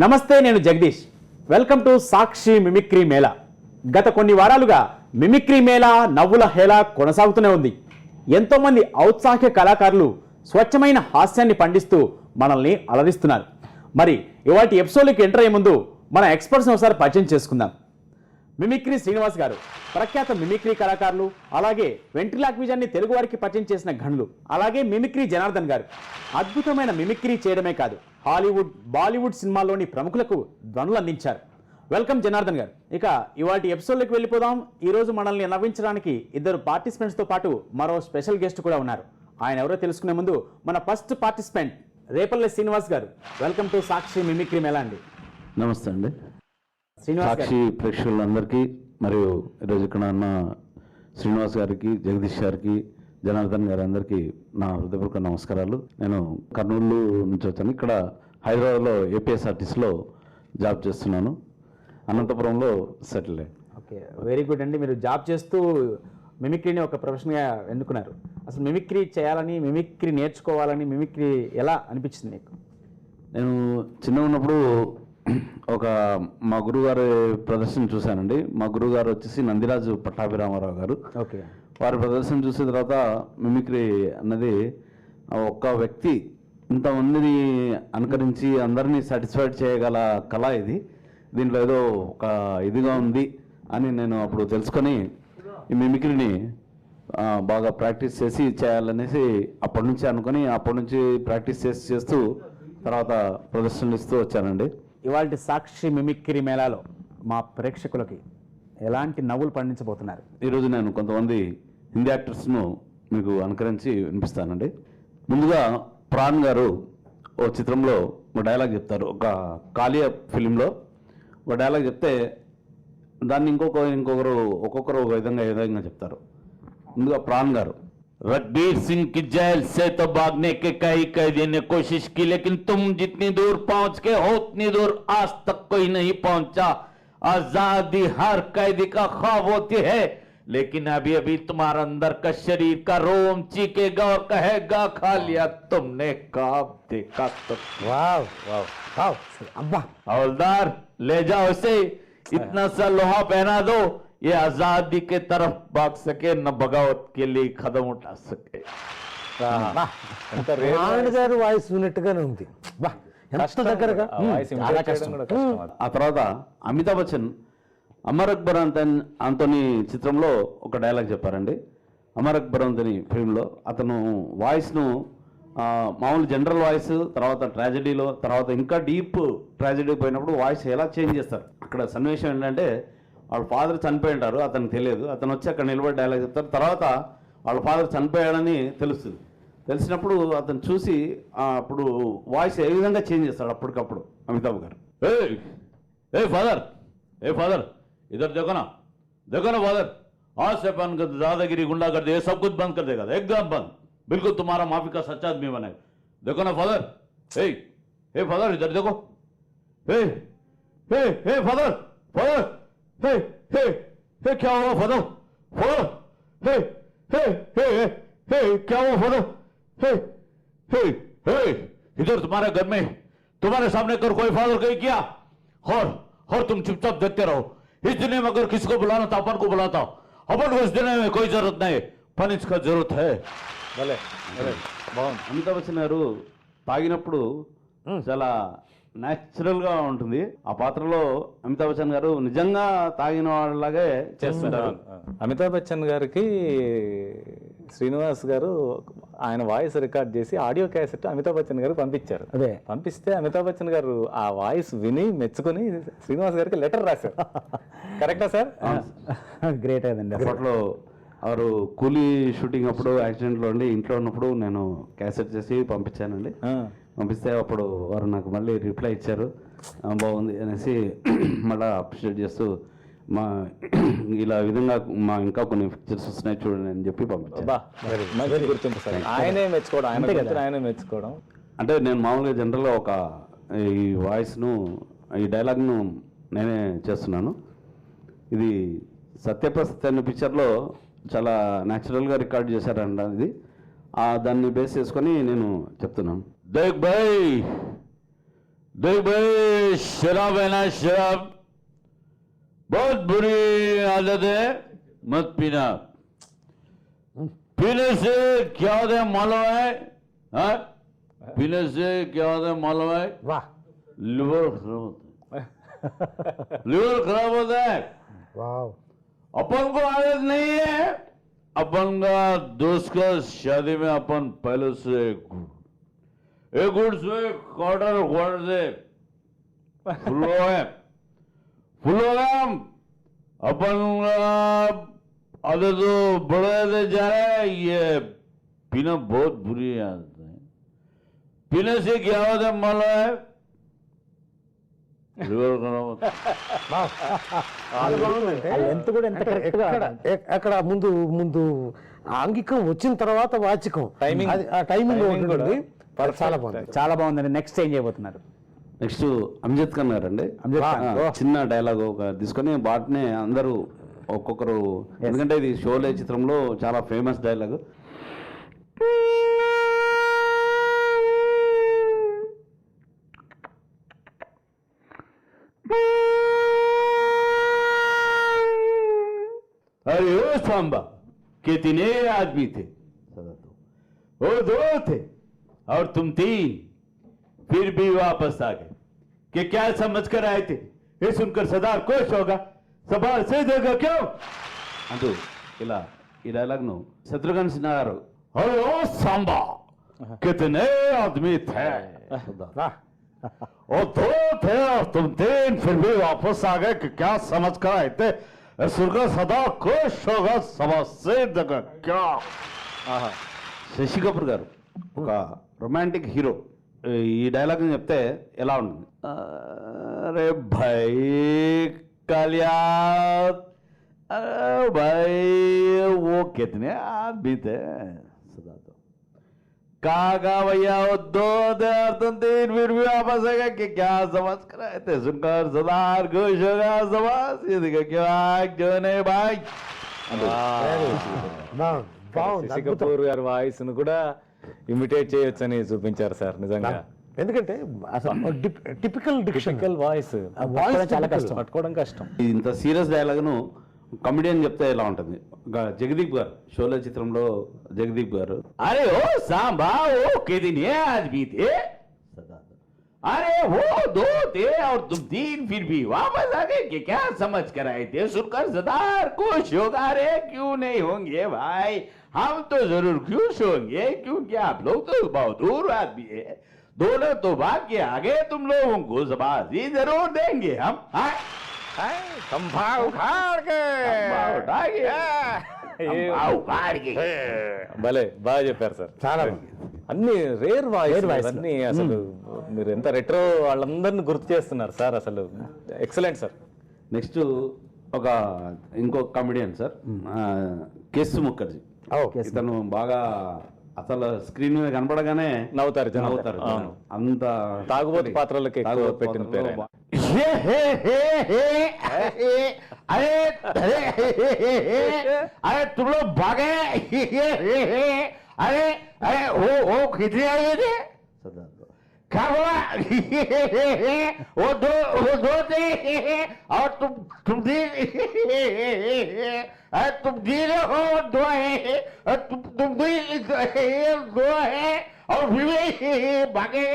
నమస్తే, నేను Jagadish. Welcome to Sakshi mimicry Mela. గత కొన్ని వారాలుగా మిమిక్రీ మేళా నవ్వుల హేళా కొనసాగుతూనే ఉంది. ఎంతో మంది ఔత్సాహిక కళాకారులు స్వచ్ఛమైన హాస్యాన్ని పండిస్తూ మనల్ని అలరిస్తున్నారు. మరి ఇవాటి ఎపిసోడ్కి ఎంటర్ అయ్యే ముందు మన ఎక్స్పర్ట్స్ని ఒకసారి పరిచయం చేసుకుందాం. మిమిక్రీ శ్రీనివాస్ గారు ప్రఖ్యాత మిమిక్రీ కళాకారులు, అలాగే వెంట్రిలాక్విజాన్ని తెలుగు వారికి పరిచయం చేసిన ఘనులు. అలాగే మిమిక్రీ జనార్దన్ గారు అద్భుతమైన మిమిక్రీ చేయడమే కాదు, హాలీవుడ్, బాలీవుడ్ సినిమాల్లోని ప్రముఖులకు ధ్వనులు అందించారు. వెల్కమ్ జనార్దన్ గారు. ఇక ఇవాటి ఎపిసోడ్లోకి వెళ్ళిపోదాం. ఈరోజు మనల్ని నవ్వించడానికి ఇద్దరు పార్టిసిపెంట్స్తో పాటు మరో స్పెషల్ గెస్ట్ కూడా ఉన్నారు. ఆయన ఎవరో తెలుసుకునే ముందు మన ఫస్ట్ పార్టిసిపెంట్ రేపల్లె శ్రీనివాస్ గారు. Welcome to Sakshi mimicry Mela అండి. నమస్తే అండి. శ్రీనివాస్ సాక్షి ప్రేక్షకులందరికీ మరియు ఈరోజు ఇక్కడ ఉన్న శ్రీనివాస్ గారికి, జగదీష్ గారికి, జనార్దన్ గారి అందరికీ నా హృదయపూర్వక నమస్కారాలు. నేను కర్నూలు నుంచి వచ్చాను. ఇక్కడ హైదరాబాద్లో ఏపీఎస్ఆర్టీసీలో జాబ్ చేస్తున్నాను. అనంతపురంలో సెటిల్ అయ్యాను. ఓకే, వెరీ గుడ్ అండి. మీరు జాబ్ చేస్తూ మిమిక్రీని ఒక ప్రొఫెషన్గా ఎన్నుకున్నారు. అసలు మిమిక్రీ చేయాలని, మిమిక్రీ నేర్చుకోవాలని మిమిక్రీ ఎలా అనిపించింది మీకు? నేను చిన్నగా ఉన్నప్పుడు ఒక మా గురుగారి ప్రదర్శన చూశానండి. మా గురుగారు వచ్చేసి నందిరాజు పట్టాభిరామారావు గారు. ఓకే. వారి ప్రదర్శన చూసిన తర్వాత మిమిక్రీ అన్నది ఒక్క వ్యక్తి ఇంతమందిని అనుకరించి అందరినీ సాటిస్ఫైడ్ చేయగల కళ ఇది. దీంట్లో ఏదో ఒక ఇదిగా ఉంది అని నేను అప్పుడు తెలుసుకొని ఈ మిమిక్రీని బాగా ప్రాక్టీస్ చేసి చేయాలనేసి అప్పటి నుంచి అనుకొని అప్పటి నుంచి ప్రాక్టీస్ చేస్తూ తర్వాత ప్రదర్శనలు ఇస్తూ వచ్చానండి. ఇవాళ సాక్షి మిమిక్రీ మేళాలో మా ప్రేక్షకులకి ఎలాంటి నవ్వులు పండించబోతున్నారు? ఈరోజు నేను కొంతమంది హిందీ యాక్టర్స్ను మీకు అనుకరించి వినిపిస్తానండి. ముందుగా ప్రాణ్ గారు ఓ చిత్రంలో ఒక డైలాగ్ చెప్తారు. ఒక కాలియా ఫిలింలో ఒక డైలాగ్ చెప్తే దాన్ని ఇంకొకరు ఒక్కొక్కరు ఒక విధంగా చెప్తారు. ముందుగా ప్రాణ్ గారు, रघबीर सिंह की जेल से तो भागने के कई कैदी ने कोशिश की, लेकिन तुम जितनी दूर पहुंच के हो उतनी दूर आज तक कोई नहीं पहुंचा। आजादी हर कैदी का ख्वाब होती है, लेकिन अभी अभी तुम्हारा अंदर का शरीर का रोम चीखेगा और कहेगा खा लिया तुमने ख्वाब देखा तो। वाव वाव वाव, अब्बा हवलदार ले जाओ इसे, इतना सा लोहा पहना दो, ये आजादी के तरफ भाग सके न बगावत के लिए कदम उठा सके. గారు వాయిస్ విన్నట్టుగానే ఉంది. ఎంత దగ్గరగా. ఆ తర్వాత అమితాబ్ బచ్చన్ అమర్ అక్బర్ అంతోని చిత్రంలో ఒక డైలాగ్ చెప్పారండి. అమర్ అక్బర్ అంతోని ఫిల్మ్లో అతను వాయిస్ను మామూలు జనరల్ వాయిస్, తర్వాత ట్రాజెడీలో, తర్వాత ఇంకా డీప్ ట్రాజెడీ పోయినప్పుడు వాయిస్ ఎలా చేంజ్ చేస్తారు. అక్కడ సన్నివేశం ఏంటంటే వాళ్ళ ఫాదర్ చనిపోయి ఉంటారు, అతనికి తెలియదు. అతను వచ్చి అక్కడ నిలబడి డైలాగ్ చెప్తారు. తర్వాత వాళ్ళ ఫాదర్ చనిపోయాడని తెలుస్తుంది. తెలిసినప్పుడు అతను చూసి అప్పుడు వాయిస్ ఏ విధంగా చేంజ్ చేస్తాడు అప్పటికప్పుడు అమితాబ్ గారు. ఏ ఫాదర్, ఏ ఫాదర్ इधर देखो ना फादर, आज से बंद कर, दादागिरी गुंडागर्दी ये सब कुछ बंद कर देगा, एकदम बंद, बिल्कुल तुम्हारा माफी का सच्चा आदमी बनेगा. देखो ना फादर, हे फादर इधर देखो, हे फादर, फादर, हे क्या हुआ फादर, फादर, हे क्या हुआ फादर, हे इधर तुम्हारे घर में तुम्हारे सामने कर कोई फादर कहीं किया, और तुम चुपचाप देखते रहो. इस दुनिया में अगर किसी को बुलाना था अपन को बुलाता, अपन को इस दुनिया में कोई जरूरत नहीं, पर इसका जरूरत है. అమితాబ్ బచ్చన్ గారు తాగినప్పుడు చాలా న్యాచురల్గా ఉంటుంది. ఆ పాత్రలో అమితాబ్ బచ్చన్ గారు నిజంగా తాగిన వాళ్ళలాగే చేస్తుంటారు. అమితాబ్ బచ్చన్ గారికి శ్రీనివాస్ గారు ఆయన వాయిస్ రికార్డ్ చేసి ఆడియో క్యాసెట్ అమితాబ్ బచ్చన్ గారికి పంపించారు. అదే పంపిస్తే అమితాబ్ బచ్చన్ గారు ఆ వాయిస్ విని మెచ్చుకుని శ్రీనివాస్ గారికి లెటర్ రాశారు. కరెక్టా సార్? గ్రేట్ అదండి. అప్పట్లో వారు కూలీ షూటింగ్ అప్పుడు యాక్సిడెంట్లో ఉండి ఇంట్లో ఉన్నప్పుడు నేను క్యాసెట్ చేసి పంపించానండి. పంపిస్తే అప్పుడు వారు నాకు మళ్ళీ రిప్లై ఇచ్చారు, బాగుంది అనేసి మళ్ళీ అప్రిషియేట్ చేస్తూ మా ఇలా విధంగా మా ఇంకా కొన్ని పిక్చర్స్ వస్తున్నాయి చూడండి అని చెప్పి పంపించాను. ఆయనే మెచ్చుకోవడం అంటే నేను మామూలుగా జనరల్గా ఒక ఈ వాయిస్ను, ఈ డైలాగ్ను నేనే చేస్తున్నాను. ఇది సత్యప్రసత్ అనే పిక్చర్లో చాలా న్యాచురల్గా రికార్డ్ చేశారంట ఇది. దాన్ని బేస్ చేసుకొని నేను చెప్తున్నాను. దేఖ్ భాయ్ शराब है ना, शराब बहुत बुरी आदत है, मत पीना. पीने से क्या होता है मालूम है? हाँ, पीने से क्या होता है मालूम है? वाह लिवर खराब होता है. लिवर खराब होता है. वाह अपन को आदत नहीं है. अपन का दोस्त का शादी में अपन पहले से एक गुड़ से क्वार्टर से फुल हो गया. अपन आदत तो बढ़े जा रहा है. ये पीना बहुत बुरी आदत है. पीने से क्या होता है मालूम है? लिवर खराब होता है. ఎంత కూడా ఎంత కరెక్ట్ గా అక్కడ ముందు ముందు ఆంగికం వచ్చిన తర్వాత వాచికం Timing. ఆ టైమింగ్ Timing ఉంటుంది. కూడా చాలా బాగుంది. చాలా బాగుందండి. నెక్స్ట్ ఏం చేయబోతున్నారు? నెక్స్ట్ అమ్జద్ ఖాన్ గారు అండి. చిన్న డైలాగ్ ఒక తీసుకొని వాటిని అందరూ ఒక్కొక్కరు, ఎందుకంటే ఇది షోలే చిత్రంలో చాలా ఫేమస్ డైలాగ్. अरे ओ सांबा, कितने आदमी थे? वो दो थे और तुम तीन, फिर भी वापस आ गए. कि क्या समझ कर आए थे? ये सुनकर सरदार खुश होगा, सवाल से देगा क्यों? अंतु ఇలా ఈ డైలాగ్ ను శత్రుఘ్న సిన్హా గారు, अरे ओ सांबा, कितने आदमी थे? और दो थे और तुम तीन, फिर भी वापस आ गए. कि क्या समझ कर आए थे? सुनकर सदा खुश होगा, सभा से देगा क्या? శశి కపూర్ గారు ఒక రొమాంటిక్ హీరో ఈ డైలాగ్ చెప్తే ఎలా ఉంటుంది? అరే భాయ్ కాలియా, अरे भाई वो कितने आदमी थे? सदा तो कागा भैया वो दो थे और तुम तीन, फिर भी वापस आ गए. कि क्या समझ कर आए थे? सुनकर सरदार खुश होगा, सभा से देगा क्या? क्यों नहीं भाई? బాగుంది. శశి కపూర్ గారి వాయిస్ ను కూడా ఇమిటేట్ చేయొచ్చని చూపించారు సార్. నిజంగా ఎందుకంటే అసలు టిపికల్ డిఫికల్ వాయిస్ చాలా కష్టం. పట్టుకోవడం కష్టం. ఇంత సీరియస్ డైలాగ్ ను కమెడియన్ చెప్తే ఎలా ఉంటుంది? జగదీప్ గారు షోలే చిత్రంలో జగదీప్ గారు, అరే ఓ సాంబా ఓ కితనే ఆदमी थे? अरे वो दो थे और तुम तीन, फिर भी वापस आ गए. कि क्या समझ कर आए थे? सुनकर सरदार खुश होगा. अरे क्यों नहीं होंगे भाई, हम तो जरूर खुश होंगे, क्योंकि आप लोग तो बहुत दूर आदमी है. दोनों तो भाग के आगे, तुम लोगों को शाबाशी जरूर देंगे हम. खंभा उखाड़ के భలే బాగా చెప్పారు సార్. చాలా అన్ని రేర్ వాయిస్ అన్ని అసలు మీరు ఎంత రెట్రో వాళ్ళందరిని గుర్తు చేస్తున్నారు సార్. అసలు ఎక్సలెంట్ సార్. నెక్స్ట్ ఒక ఇంకో కమెడియన్ సార్, కేసు ముఖర్జీ. ఇతను బాగా అసలు స్క్రీన్ మీద కనపడగానే నవ్వుతారు జనం. నవ్వుతారు. అవును. అంత తాగుబోతు పాత్రలకి ఎక్కువ పెట్టిన పేరు ఆయన. अरे तुम लोग भागे. अरे अरे वो कितने आए थे? क्या बोला? वो दो थे और तुम तीन. अरे तुम तीन हो, दो है. तुम भी दो है और फिर भागे.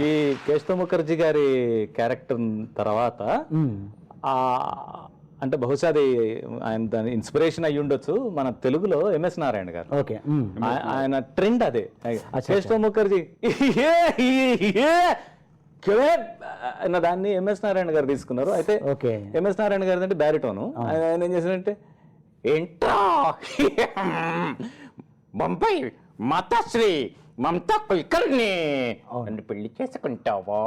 ఈ కేశవ ముఖర్జీ గారి క్యారెక్టర్ తర్వాత అంటే బహుశా అది ఆయన దాని ఇన్స్పిరేషన్ అయ్యి ఉండొచ్చు. మన తెలుగులో ఎంఎస్ నారాయణ గారు, ఓకే, ఆయన ట్రెండ్ అదే. కేశవ ముఖర్జీ అన్న దాన్ని ఎంఎస్ నారాయణ గారు తీసుకున్నారు. అయితే ఎంఎస్ నారాయణ గారు అంటే బ్యారిటోను. ఆయన ఏం చేశారంటే, ఏంటో బొంబాయి మాతాశ్రీ మమతా కుల్కర్ని నన్ను పెళ్లి చేసుకుంటావా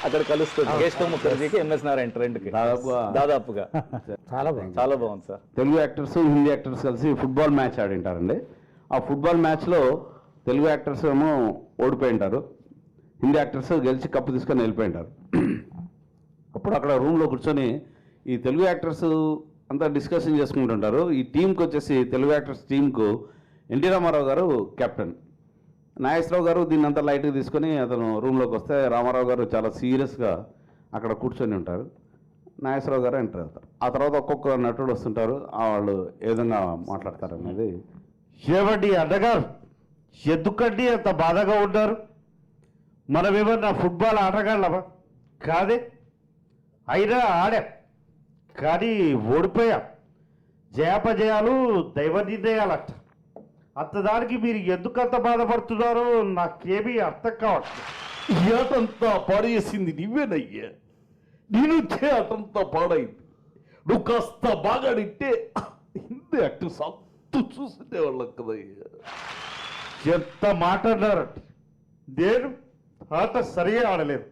అక్కడ కలుస్తుంది కేశవ ముఖర్జీకి ఎంఎస్ నారాయణ ట్రెండ్ కి దాదాపుగా. చాలా బాగుంది sir. Telugu actors Hindi actors కలిసి ఫుట్బాల్ మ్యాచ్ ఆడింటారండి. ఆ ఫుట్బాల్ మ్యాచ్లో తెలుగు యాక్టర్స్ ఏమో ఓడిపోయి ఉంటారు, హిందీ యాక్టర్స్ గెలిచి కప్పు తీసుకొని వెళ్ళిపోయి ఉంటారు. అప్పుడు అక్కడ రూమ్లో కూర్చొని ఈ తెలుగు యాక్టర్స్ అంతా డిస్కషన్ చేసుకుంటుంటారు. ఈ టీంకి వచ్చేసి తెలుగు యాక్టర్స్ టీంకు ఎన్టీ రామారావు గారు కెప్టెన్, నాగేశ్వరరావు గారు దీన్ని అంతా లైట్గా తీసుకొని అతను రూమ్లోకి వస్తే రామారావు గారు చాలా సీరియస్గా అక్కడ కూర్చొని ఉంటారు. నాగేశ్వరరావు గారు ఎంటర్ అవుతారు. ఆ తర్వాత ఒక్కొక్క నటుడు వస్తుంటారు, వాళ్ళు ఏ విధంగా మాట్లాడతారు అనేది. ఏమండి అన్నగారు, ఎందుకండి అంత బాధగా ఉన్నారు? మనమేమన్నా ఫుట్బాల్ ఆటగాళ్ళమా? కాదే. అయినా ఆడాం, కానీ ఓడిపోయాం. జయాపజయాలు దైవ నిర్ణయాలంట. అంతదానికి మీరు ఎందుకంత బాధపడుతున్నారో నాకేమీ అర్థం కావట్లేదు. ఏటంతా పాడేసింది నువ్వేనయ్యా. నేను అటంతా పాడైంది. నువ్వు కాస్త బాగా ఆడితే హిందీ యాక్టర్ సత్తు చూసుకునేవాళ్ళం కదయ్యా. ఎంత మాట అన్నారంటే, నేను ఆట సరిగా ఆడలేదు.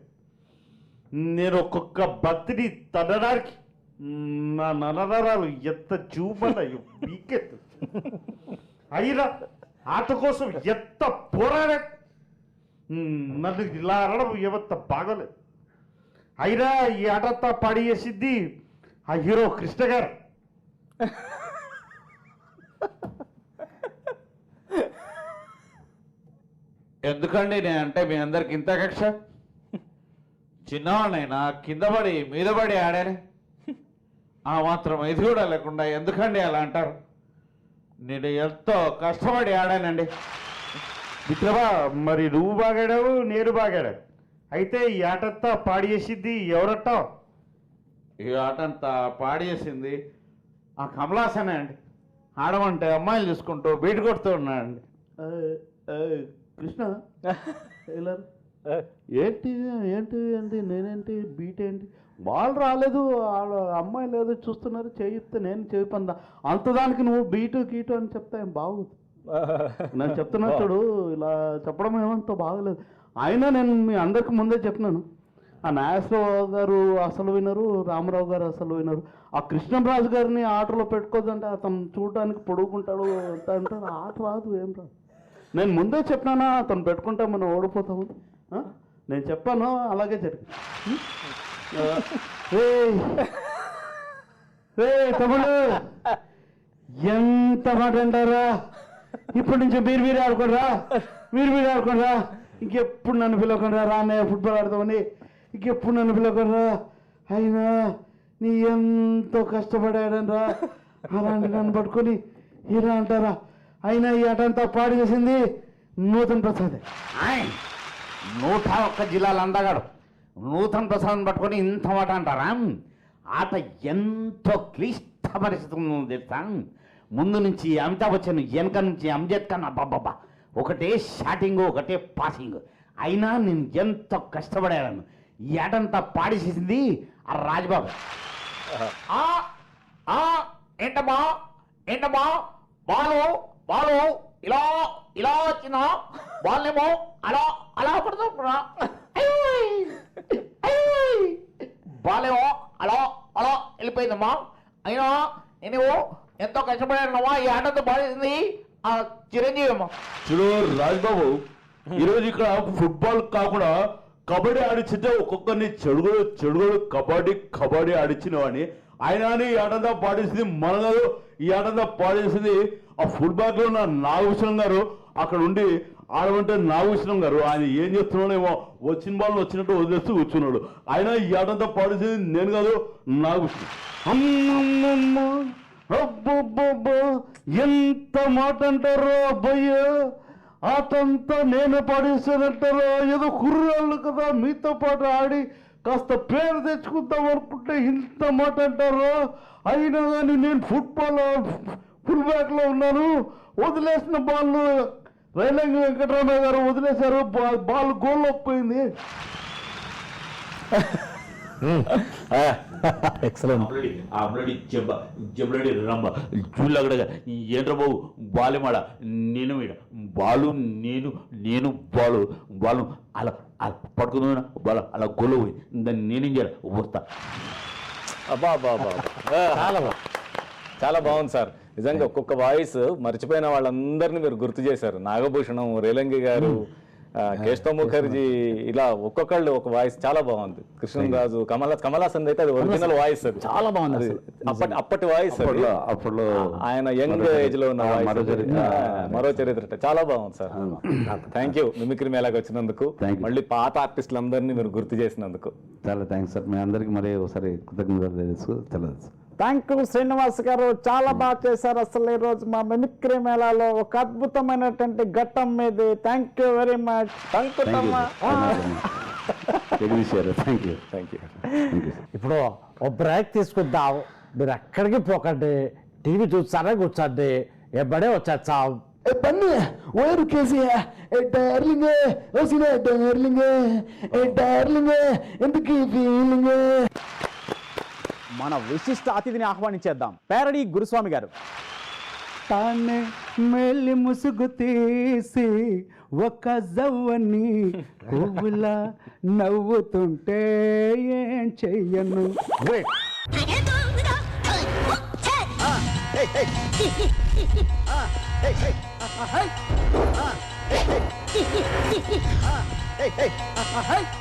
నేను ఒక్కొక్క బంతిని తన్నడానికి నా నరనరాలు ఎంత చూపన్నాయో పీకెత్తు. అయినా ఆట కోసం ఎంత పోరాడా. నన్ను ఇలా అనడం ఏమంత బాగోలేదు. అయినా ఈ ఆటంతా పాడేసింది ఆ హీరో కృష్ణ గారు. ఎందుకండి నేనంటే మీ అందరికి ఇంత కక్ష? చిన్నవాళ్ళైనా కింద పడి మీద పడి ఆడానే, ఆ మాత్రం ఇది కూడా లేకుండా ఎందుకండి అలా అంటారు? నేను ఎంతో కష్టపడి ఆడానండి. మిత్రమా, మరి నువ్వు బాగాడావు, నేను బాగాడావు. అయితే ఈ ఆటంతా పాడేసింది ఎవరట్టావు? ఈ ఆటంతా పాడేసింది ఆ కమలాసనే అండి. ఆడమంటే అమ్మాయిలు చూసుకుంటూ బీటు కొడుతూ ఉన్నాడండి. కృష్ణ ఇలా ఏంటి ఏంటి ఏంటి నేనేంటి బీట్ ఏంటి? బాల్ రాలేదు, వాళ్ళ అమ్మాయి లేదు చూస్తున్నారు, చేయిస్తే నేను చేయి పందా అంతదానికి నువ్వు బీటు గీటు అని చెప్తా ఏం బాగోదు. నేను చెప్తున్నప్పుడు ఇలా చెప్పడం ఏమంత బాగలేదు. అయినా నేను మీ అందరికి ముందే చెప్పినాను, ఆ నాగేశ్వరరావు గారు అసలు వినరు, రామారావు గారు అసలు వినరు. ఆ కృష్ణరాజు గారిని ఆటలో పెట్టుకోదంటే అతను చూడటానికి పొడుగుంటాడు అంత అంటారు. ఆట రాదు, ఏం రాదు. నేను ముందే చెప్పినానా అతను పెట్టుకుంటా మనం ఓడిపోతాము. నేను చెప్పాను, అలాగే జరిగింది. తమ్ముడు ఎంత మాట అంటారా? ఇప్పటి నుంచి మీరు ఆడుకోరా, మీరు ఆడుకోరా. ఇంకెప్పుడు నన్ను పిలవకుండా రా అన్నయ్య ఫుట్బాల్ ఆడతామని, ఇంకెప్పుడు నన్ను పిలవకుండా. అయినా నీ ఎంతో కష్టపడాడనరా, అలాంటి నన్ను పట్టుకొని ఇలా అంటారా? అయినా ఈ ఆట అంతా పాడు చేసింది నూతన్ ప్రసాద్. 101 జిల్లాలు అందగాడు నూతన్ ప్రసాద్ పట్టుకొని ఇంత మాట అంటారా? ఆట ఎంతో క్లిష్ట పరిస్థితి తెలుసా. ముందు నుంచి అమితాబ్ బచ్చన్, వెనక నుంచి అమ్జద్ ఖాన్, అబ్బాబ్బా ఒకటే షాటింగ్, ఒకటే పాసింగ్. అయినా నేను ఎంతో కష్టపడాను. ఈ ఆటంతా పాడేసేసింది ఆ రాజ్బాబు. ఏంటమ్మా ఏంటమ్మా బాలు బాలు ఇలా ఇలా వచ్చిన బాల్నేమో అలా అలా పడుతున్నా, బాలేమో అలా అలా వెళ్ళిపోయిందమ్మా. అయినా నేను ఎంతో కష్టపడానమ్మా. ఈ ఆటతో బాడేసింది ఆ చిరంజీవి అమ్మా. చూడు రాజ్బాబు, ఈరోజు ఇక్కడ ఫుట్బాల్ కాకుండా కబడ్డీ ఆడిച്ചിతే ఒక్కొక్కరిని చెడుగుడు కబడ్డీ ఆడిచ్చినవాడిని. అయినా ఈ ఆటంతా పాడేసింది మన కాదు, ఈ ఆటంతా పాడేసింది ఆ ఫుట్బాల్ లో ఉన్న నాగభూషణం గారు. అక్కడ ఉండి ఆడమంటే నాగభూషణం గారు ఆయన ఏం చేస్తున్నాడేమో, వచ్చిన బాల్ వచ్చినట్టు వదిలేస్తూ కూర్చున్నాడు. అయినా ఈ ఆటంతా పాడేసింది నేను కాదు, నాగభూషణం. అబ్బబ్బబ్బా ఎంత మాట అంటారో అబ్బయ్య. ఆటంతా నేను పాడేసానంటారో. ఏదో కుర్రాళ్ళు కదా మీతో పాటు ఆడి కాస్త పేరు తెచ్చుకుందాం అనుకుంటే ఇంత మాట అంటారో. అయినా కానీ నేను ఫుల్ బ్యాక్ లో ఉన్నాను. వదిలేసిన బాల్ రైలంగి వెంకటరామయ్య గారు వదిలేశారు, బాల్ గోల్లో పోయింది. జబ్బడి రంబ చూడగడ ఏంట్రా బాబు బాలేమాడ నేను మీద బాలు నేను బాలు బాలు అలా అలా పడుకుందా బాల అలా గొల్ల పోయి దాన్ని నేనేం చేయాలి వస్తా. అబ్బా అబ్బా అబ్బా చాలా బాగుంది సార్. నిజంగా ఒక్కొక్క వాయిస్ మర్చిపోయిన వాళ్ళందరినీ మీరు గుర్తు చేశారు. నాగభూషణం, రేలంగి గారు, కేశవ ముఖర్జీ ఇలా ఒక్కొక్కళ్ళు ఒక వాయిస్ చాలా బాగుంది. కృష్ణరాజు, కమలాసన్ అయితే అది ఒరిజినల్ వాయిస్, అది చాలా బాగుంది అది అసలు. అప్పటి వాయిస్, అప్పట్లో ఆయన యంగ్ ఏజ్ లో ఉన్న voice. మరో చరిత్ర చాలా బాగుంది సార్. థ్యాంక్ యూ మిమిక్రీ మేళాకి వచ్చినందుకు, Thank you. మళ్ళీ పాత ఆర్టిస్టులందరినీ మీరు గుర్తు చేసినందుకు. చాలా థ్యాంక్స్ సార్. మీ అందరికి మరి ఒకసారి కృతజ్ఞతలు తెలియదు. థ్యాంక్ యూ శ్రీనివాస్ గారు, చాలా బాగా చేశారు. అసలు ఈ రోజు మా మిమిక్రీ మేళాలో ఒక అద్భుతమైనటువంటి ఘట్టం మీది. Thank you very much. Thank you. ఇప్పుడు ఒక బ్రేక్ తీసుకుందాం. మీరు ఎక్కడికి పోకండి, టీవీ చూస్తారా కూర్చోండి, ఎప్పుడే వచ్చేస్తాం. బన్ను ఓరు కేసీ డార్లింగ్ వచ్చిన డార్లింగ్ ఎందుకు ఫీలింగ్. మన విశిష్ట అతిథిని ఆహ్వానించేద్దాం. పేరడి గురుస్వామి గారు. తానే మెల్లి ముసుగు తీసి ఒక జవ్వని పువ్వులా నవ్వుతుంటే ఏం చెయ్యను. Hey!